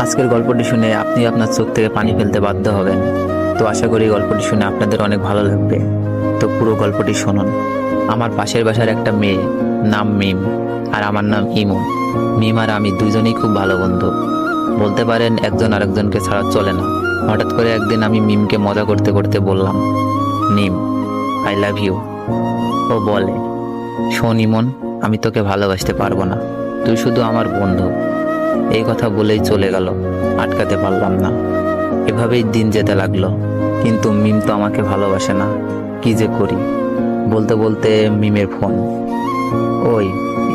আজকের গল্পটি শুনে আপনি আপনার চোখ থেকে পানি ফেলতে বাধ্য হবেন। তো আশা করি গল্পটি শুনে আপনাদের অনেক ভালো লাগবে। তো পুরো গল্পটি শুনুন। আমার পাশের বাসার একটা মেয়ে, নাম মিম, আর আমার নাম ইমন। মিম আর আমি দুজনেই খুব ভালো বন্ধু, বলতে পারেন একজন আরেকজনকে ছাড়া চলে না। হঠাৎ করে একদিন আমি মিমকে মজা করতে করতে বললাম, মিম, আই লাভ ইউ। ও বলে, শোন ইমন, আমি তোকে ভালোবাসতে পারবো না, তুই শুধু আমার বন্ধু। এই কথা বলেই চলে গেল, আটকাতে পারলাম না। এভাবেই দিন যেতে লাগলো, কিন্তু মিম তো আমাকে ভালোবাসে না। কি যে করি। বলতে বলতে মিমের ফোন। ওই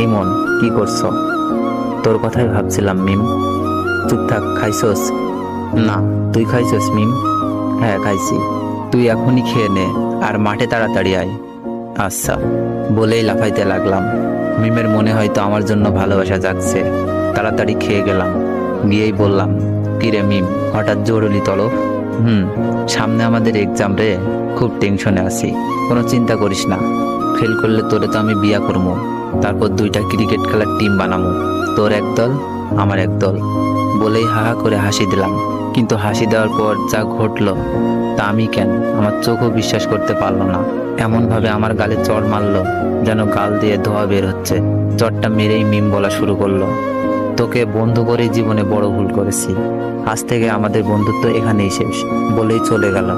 ইমন, কি করছো? তোর কথাই ভাবছিলাম মিম। চুপ থাক, খাইছস? না, তুই খাইছস মিম? হ্যাঁ খাইছি। তুই এখনই খেয়ে নে, আর মাঠে তাড়াতাড়ি আয়। আচ্ছা, বলেই লাফাইতে লাগলাম। মিমের মনে হয়তো আমার জন্য ভালোবাসা জাগছে। তাড়াতাড়ি খেয়ে গেলাম, গিয়েই বললাম, কিরে মিম, হঠাৎ জরুরি তলব? সামনে আমাদের এক্সাম রে, খুব টেনশনে আছি। কোনো চিন্তা করিস না, ফেল করলে তোরে তো আমি বিয়া করবো, তারপর 2টা ক্রিকেট খেলার টিম বানাবো, তোর এক দল আমার এক দল। বলেই হাহা করে হাসি দিলাম। কিন্তু হাসি দেওয়ার পর যা ঘটলো তা আমি কেন আমার চোখও বিশ্বাস করতে পারলো না। এমন ভাবে আমার গালে চড় মারলো যেন গাল দিয়ে ধোয়া বের হচ্ছে। চড়টা মেরেই মিম বলা শুরু করলো, তোকে বন্ধু করে জীবনে বড় ভুল করেছি, আজ থেকে আমাদের বন্ধুত্ব এখানেই শেষ। বলেই চলে গেল।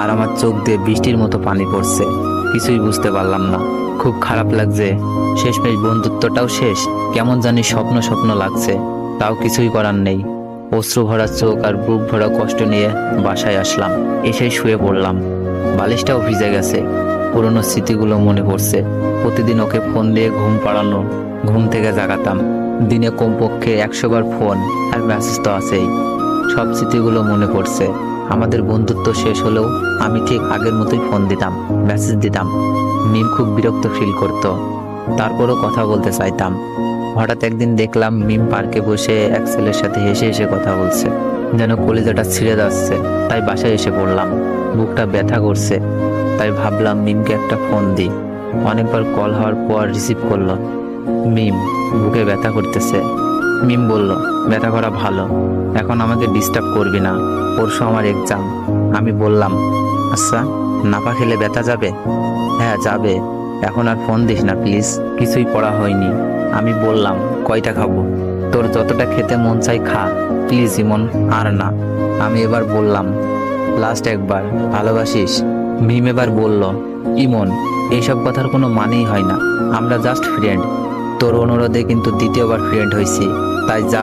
আর আমার চোখ দিয়ে বৃষ্টির মতো পানি পড়ছে। কিছুই বুঝতে পারলাম না, খুব খারাপ লাগছে। শেষমেশ বন্ধুত্বটাও শেষ। কেমন জানি স্বপ্ন স্বপ্ন লাগছে, তাও কিছুই করার নেই। অশ্রু ভরা চোখ আর বুক ভরা কষ্ট নিয়ে বাসায় আসলাম। এসে শুয়ে পড়লাম। বালিশটাও ভিজে গেছে। পুরনো স্মৃতিগুলো মনে পড়ছে। প্রতিদিন ওকে ফোন দিয়ে ঘুম পাড়ানো, ঘুম থেকে জাগাতাম। দিনে কমপক্ষে 100 বার ফোন আর মেসেজ তো আছেই। সব স্মৃতিগুলো মনে পড়ছে। আমাদের বন্ধুত্ব শেষ হলেও আমি ঠিক আগের মতোই ফোন দিতাম, মেসেজ দিতাম। মিম খুব বিরক্ত ফিল করতো, তারপরও কথা বলতে চাইতাম। হঠাৎ একদিন দেখলাম মিম পার্কে বসে এক ছেলের সাথে হেসে হেসে কথা বলছে, যেন কলিজাটা ছিঁড়ে যাচ্ছে। তাই বাসায় এসে পড়লাম। বুকটা ব্যথা করছে, তাই ভাবলাম মিমকে একটা ফোন দিই। অনেকবার কল হওয়ার পর রিসিভ করলো। মিম, বুকে ব্যথা করতেছে। মিম বলল, ব্যথা করা ভালো, এখন আমাকে ডিস্টার্ব করবি না, পরশু আমার এক্সাম। আমি বললাম, আচ্ছা, নাপা খেলে ব্যথা যাবে? হ্যাঁ যাবে, এখন আর ফোন দিস না প্লিজ, কিছুই পড়া হয়নি। আমি বললাম, কয়টা খাবো? তোর যতটা খেতে মন চাই খা, প্লিজ ইমন, আর না। আমি এবার বললাম, লাস্ট একবার, ভালোবাসিস? মিম এবার বলল, ইমন, এইসব কথার কোনো মানেই হয় না, আমরা জাস্ট ফ্রেন্ড। তোর অনুরোধে কিন্তু দ্বিতীয়বার ফ্রেন্ড হয়েছি, তাই যা